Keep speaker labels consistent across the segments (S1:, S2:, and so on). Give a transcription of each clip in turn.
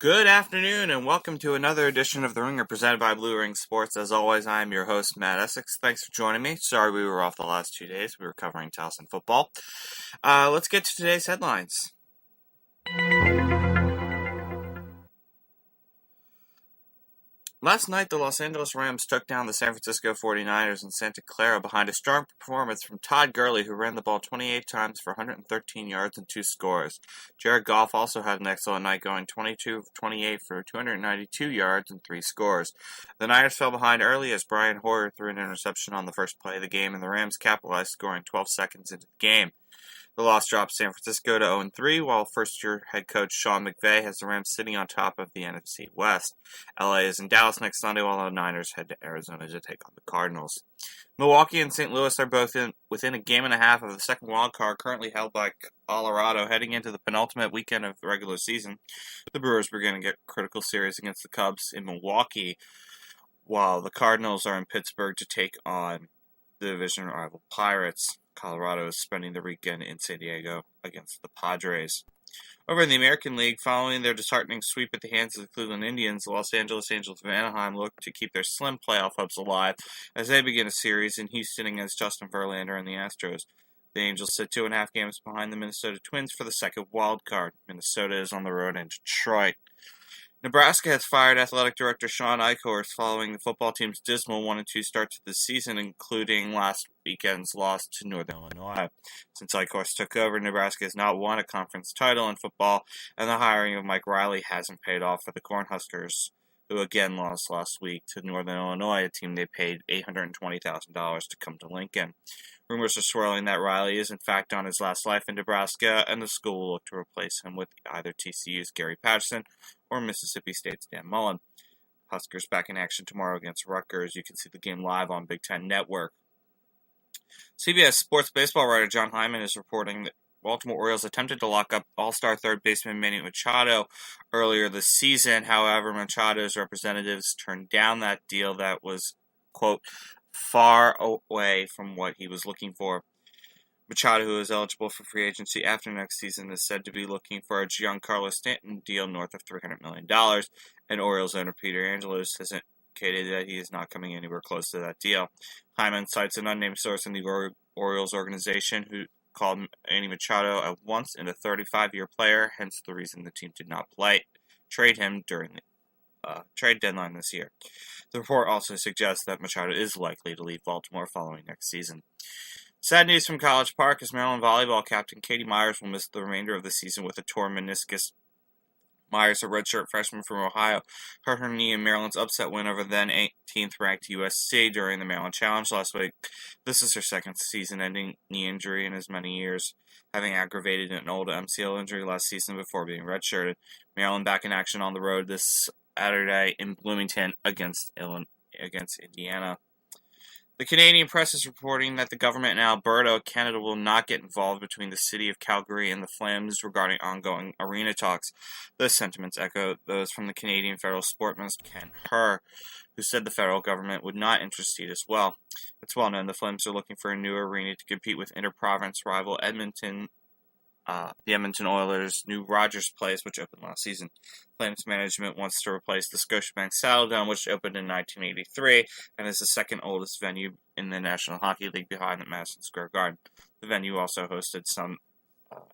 S1: Good afternoon, and welcome to another edition of The Ringer presented by Blue Ring Sports. As always, I'm your host, Matt Essex. Thanks for joining me. Sorry we were off the last 2 days. We were covering Towson football. Let's get to today's headlines. Last night, the Los Angeles Rams took down the San Francisco 49ers in Santa Clara behind a strong performance from Todd Gurley, who ran the ball 28 times for 113 yards and 2 scores. Jared Goff also had an excellent night, going 22 of 28 for 292 yards and 3 scores. The Niners fell behind early as Brian Hoyer threw an interception on the first play of the game, and the Rams capitalized, scoring 12 seconds into the game. The loss dropped San Francisco to 0-3, while first-year head coach Sean McVay has the Rams sitting on top of the NFC West. LA is in Dallas next Sunday, while the Niners head to Arizona to take on the Cardinals. Milwaukee and St. Louis are both within a game and a half of the second wild card, currently held by Colorado, heading into the penultimate weekend of the regular season. The Brewers begin to get a critical series against the Cubs in Milwaukee, while the Cardinals are in Pittsburgh to take on the division rival Pirates. Colorado is spending the weekend in San Diego against the Padres. Over in the American League, following their disheartening sweep at the hands of the Cleveland Indians, the Los Angeles Angels of Anaheim look to keep their slim playoff hopes alive as they begin a series in Houston against Justin Verlander and the Astros. The Angels sit 2.5 games behind the Minnesota Twins for the second wild card. Minnesota is on the road in Detroit. Nebraska has fired athletic director Sean Eichhorst following the football team's dismal 1-2 start to the season, including last weekend's loss to Northern Illinois. Since Eichhorst took over, Nebraska has not won a conference title in football, and the hiring of Mike Riley hasn't paid off for the Cornhuskers, who again lost last week to Northern Illinois, a team they paid $820,000 to come to Lincoln. Rumors are swirling that Riley is in fact on his last life in Nebraska, and the school will look to replace him with either TCU's Gary Patterson or Mississippi State's Dan Mullen. Huskers back in action tomorrow against Rutgers. You can see the game live on Big Ten Network. CBS Sports baseball writer John Hyman is reporting that Baltimore Orioles attempted to lock up all-star third baseman Manny Machado earlier this season. However, Machado's representatives turned down that deal that was, quote, far away from what he was looking for. Machado, who is eligible for free agency after next season, is said to be looking for a Giancarlo Stanton deal north of $300 million, and Orioles owner Peter Angelos has indicated that he is not coming anywhere close to that deal. Hyman cites an unnamed source in the Orioles organization who called Manny Machado a once-in-a-35-year player, hence the reason the team did not trade him during the trade deadline this year. The report also suggests that Machado is likely to leave Baltimore following next season. Sad news from College Park as Maryland volleyball captain Katie Myers will miss the remainder of the season with a torn meniscus. Myers, a redshirt freshman from Ohio, hurt her knee in Maryland's upset win over then 18th-ranked USC during the Maryland Challenge last week. This is her second season-ending knee injury in as many years, having aggravated an old MCL injury last season before being redshirted. Maryland back in action on the road this Saturday in Bloomington against Indiana. The Canadian press is reporting that the government in Alberta, Canada, will not get involved between the city of Calgary and the Flames regarding ongoing arena talks. Those sentiments echo those from the Canadian federal sport minister Ken Herr, who said the federal government would not intercede as well. It's well known the Flames are looking for a new arena to compete with inter-province rival the Edmonton Oilers' new Rogers Place, which opened last season. Flames management wants to replace the Scotiabank Saddledome, which opened in 1983 and is the second oldest venue in the National Hockey League behind the Madison Square Garden. The venue also hosted some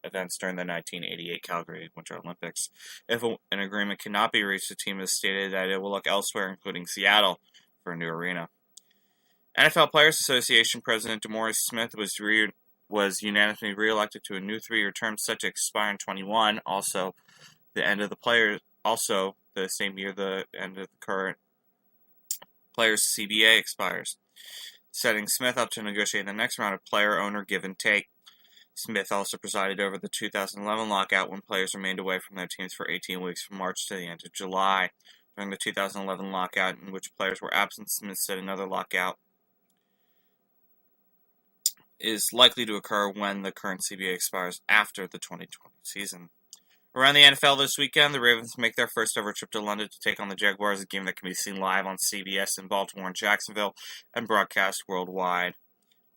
S1: events during the 1988 Calgary Winter Olympics. If an agreement cannot be reached, the team has stated that it will look elsewhere, including Seattle, for a new arena. NFL Players Association President DeMaurice Smith was unanimously re-elected to a new 3-year term set to expire in 2021. Also, the same year the end of the current Players CBA expires, setting Smith up to negotiate the next round of player-owner give and take. Smith also presided over the 2011 lockout when players remained away from their teams for 18 weeks from March to the end of July. During the 2011 lockout, in which players were absent, Smith said another lockout is likely to occur when the current CBA expires after the 2020 season. Around the NFL this weekend, the Ravens make their first ever trip to London to take on the Jaguars, a game that can be seen live on CBS in Baltimore and Jacksonville and broadcast worldwide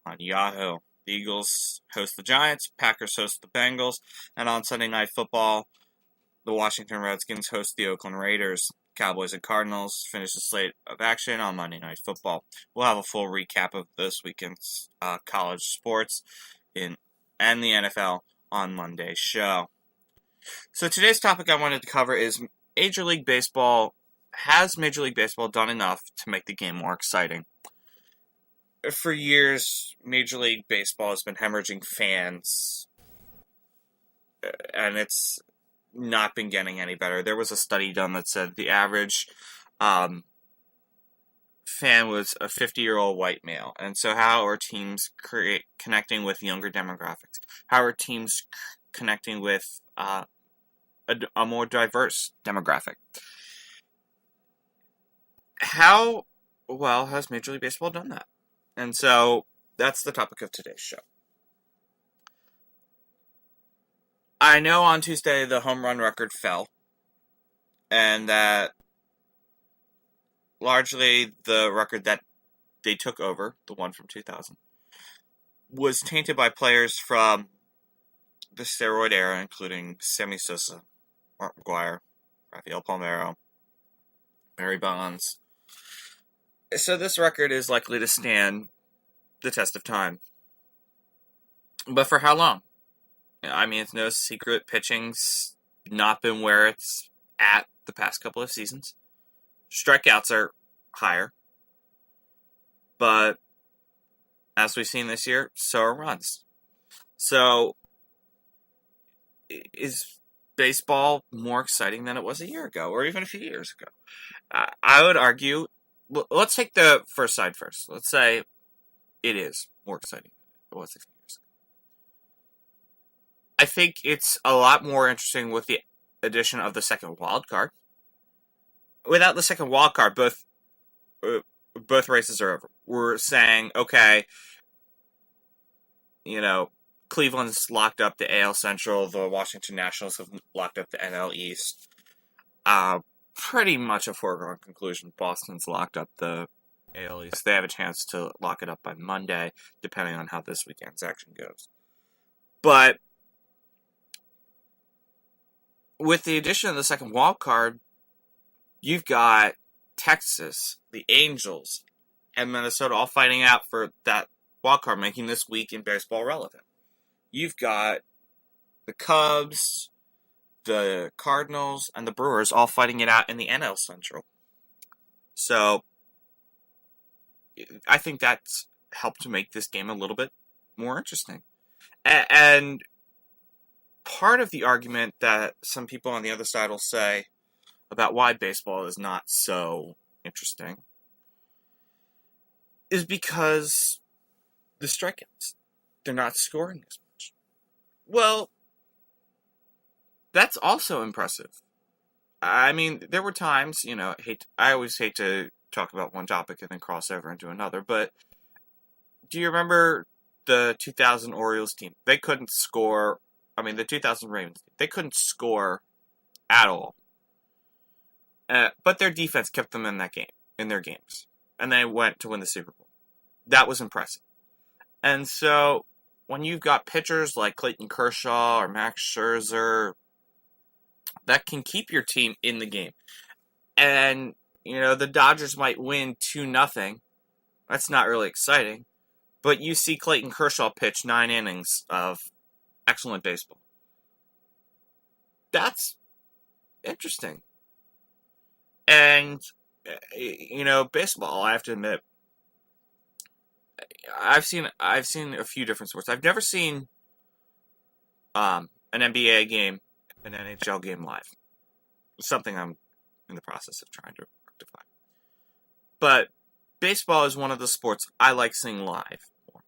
S1: on Yahoo. The Eagles host the Giants, Packers host the Bengals, and on Sunday Night Football, The Washington Redskins host the Oakland Raiders. Cowboys and Cardinals finish the slate of action on Monday Night Football. We'll have a full recap of this weekend's college sports and the NFL on Monday's show. So today's topic I wanted to cover is Major League Baseball. Has Major League Baseball done enough to make the game more exciting? For years, Major League Baseball has been hemorrhaging fans, and it's not been getting any better. There was a study done that said the average fan was a 50-year-old white male. And so how are teams connecting with younger demographics? How are teams connecting with a more diverse demographic? How well has Major League Baseball done that? And so that's the topic of today's show. I know on Tuesday the home run record fell, and that largely the record that they took over, the one from 2000, was tainted by players from the steroid era, including Sammy Sosa, Mark McGwire, Rafael Palmeiro, Barry Bonds. So this record is likely to stand the test of time. But for how long? I mean, it's no secret pitching's not been where it's at the past couple of seasons. Strikeouts are higher. But as we've seen this year, so are runs. So is baseball more exciting than it was a year ago, or even a few years ago? I would argue, let's take the first side first. Let's say it is more exciting than it was a few years ago. I think it's a lot more interesting with the addition of the second wild card. Without the second wild card, both races are over. We're saying, okay, Cleveland's locked up the AL Central. The Washington Nationals have locked up the NL East. Pretty much a foregone conclusion. Boston's locked up the AL East. They have a chance to lock it up by Monday, depending on how this weekend's action goes. But with the addition of the second wild card, you've got Texas, the Angels, and Minnesota all fighting out for that wild card, making this week in baseball relevant. You've got the Cubs, the Cardinals, and the Brewers all fighting it out in the NL Central. So I think that's helped to make this game a little bit more interesting. And part of the argument that some people on the other side will say about why baseball is not so interesting is because the strikeouts, they're not scoring as much. Well, that's also impressive. I mean, there were times, I always hate to talk about one topic and then cross over into another, but do you remember the 2000 Orioles team? They couldn't score. I mean, the 2000 Ravens team, they couldn't score at all. But their defense kept them in their games. And they went to win the Super Bowl. That was impressive. And so, when you've got pitchers like Clayton Kershaw or Max Scherzer that can keep your team in the game. And, the Dodgers might win 2-0. That's not really exciting. But you see Clayton Kershaw pitch 9 innings of excellent baseball. That's interesting. And, baseball, I have to admit, I've seen a few different sports. I've never seen an NBA game, an NHL game live. It's something I'm in the process of trying to rectify. But baseball is one of the sports I like seeing live more.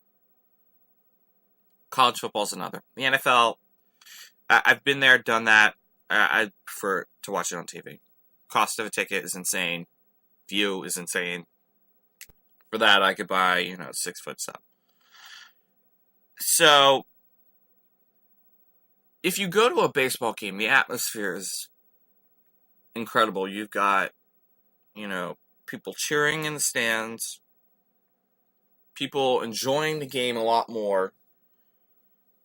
S1: College football is another. The NFL, I've been there, done that. I prefer to watch it on TV. Cost of a ticket is insane. View is insane. For that, I could buy, 6-foot sub. So, if you go to a baseball game, the atmosphere is incredible. You've got, people cheering in the stands, people enjoying the game a lot more.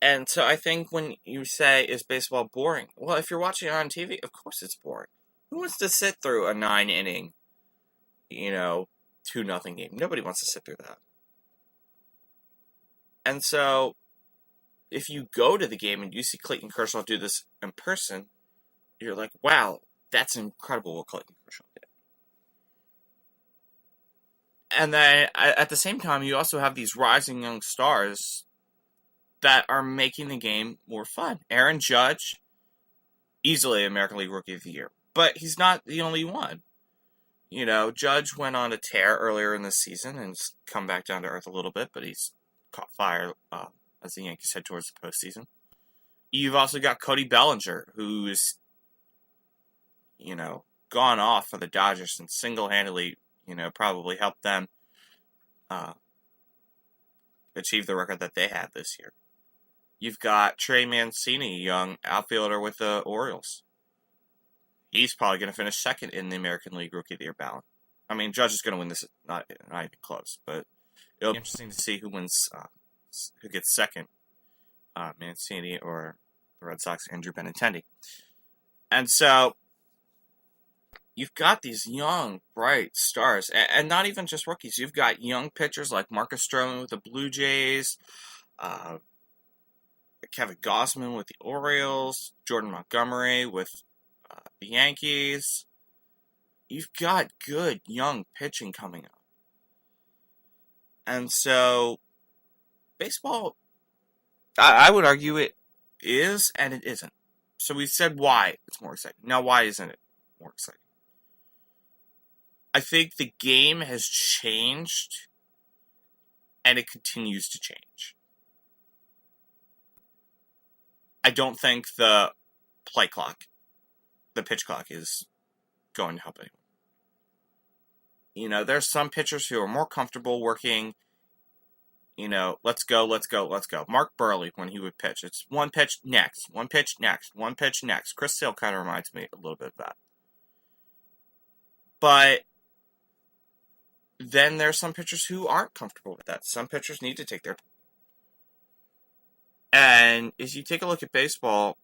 S1: And so I think when you say, is baseball boring? Well, if you're watching it on TV, of course it's boring. Who wants to sit through a 9-inning, 2-0 game? Nobody wants to sit through that. And so if you go to the game and you see Clayton Kershaw do this in person, you're like, wow, that's incredible what Clayton Kershaw did. And then at the same time, you also have these rising young stars that are making the game more fun. Aaron Judge, easily American League Rookie of the Year, but he's not the only one. Judge went on a tear earlier in the season and come back down to earth a little bit, but he's caught fire as the Yankees head towards the postseason. You've also got Cody Bellinger, who's, gone off for the Dodgers and single-handedly, probably helped them achieve the record that they had this year. You've got Trey Mancini, young outfielder with the Orioles. He's probably going to finish second in the American League Rookie of the Year ballot. I mean, Judge is going to win this, not even close, but it'll be interesting to see who gets second, Mancini or the Red Sox, Andrew Benintendi. And so you've got these young, bright stars, and not even just rookies. You've got young pitchers like Marcus Stroman with the Blue Jays, Kevin Gausman with the Orioles, Jordan Montgomery with the Yankees. You've got good young pitching coming up. And so baseball, I would argue it is and it isn't. So we said why it's more exciting. Now, why isn't it more exciting? I think the game has changed, and it continues to change. I don't think the pitch clock is going to help anyone. There's some pitchers who are more comfortable working, let's go. Mark Burley, when he would pitch, it's one pitch next. Chris Sale kind of reminds me a little bit of that. But then there's some pitchers who aren't comfortable with that. Some pitchers need to take their time. And if you take a look at baseball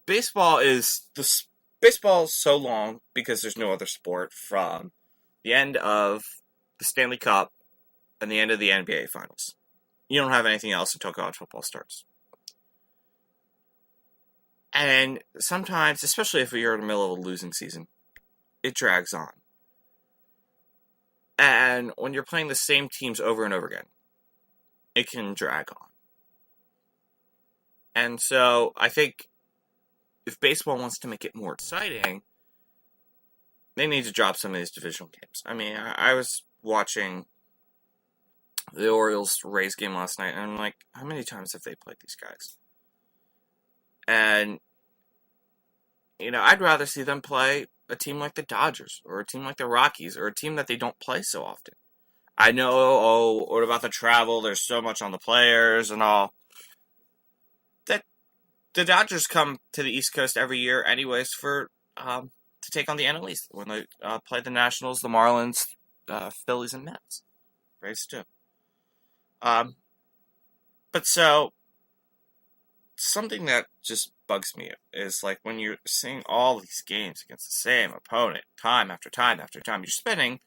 S1: is so long because there's no other sport from the end of the Stanley Cup and the end of the NBA Finals. You don't have anything else until college football starts. And sometimes, especially if you're in the middle of a losing season, it drags on. And when you're playing the same teams over and over again, it can drag on. And so I think if baseball wants to make it more exciting, they need to drop some of these divisional games. I mean, I was watching the Orioles-Rays game last night, and I'm like, how many times have they played these guys? And, I'd rather see them play a team like the Dodgers, or a team like the Rockies, or a team that they don't play so often. I know, what about the travel? There's so much on the players and all. That the Dodgers come to the East Coast every year anyways to take on the NL East when they play the Nationals, the Marlins, Phillies, and Mets. Rays too. But so, something that just bugs me is like when you're seeing all these games against the same opponent time after time after time, you're spending,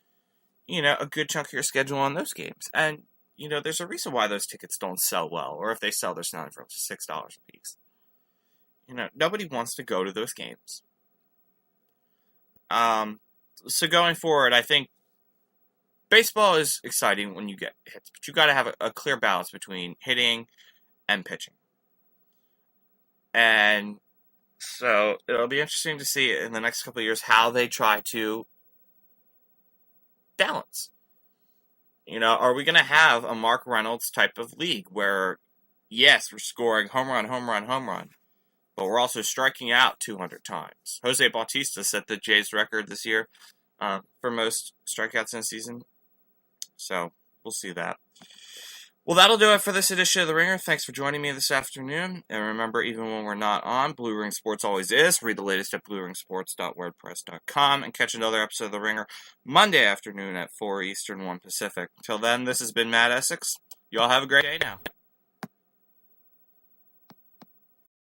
S1: a good chunk of your schedule on those games. And, there's a reason why those tickets don't sell well, or if they sell, they're selling for $6 a piece. Nobody wants to go to those games. So going forward, I think baseball is exciting when you get hits, but you got to have a clear balance between hitting and pitching. And so it'll be interesting to see in the next couple of years how they try to balance. Are we going to have a Mark Reynolds type of league where, yes, we're scoring home run, but we're also striking out 200 times? Jose Bautista set the Jays record this year for most strikeouts in a season. So we'll see that. Well, that'll do it for this edition of The Ringer. Thanks for joining me this afternoon. And remember, even when we're not on, Blue Ring Sports always is. Read the latest at blueringsports.wordpress.com and catch another episode of The Ringer Monday afternoon at 4 Eastern, 1 Pacific. Until then, this has been Matt Essex. You all have a great day now.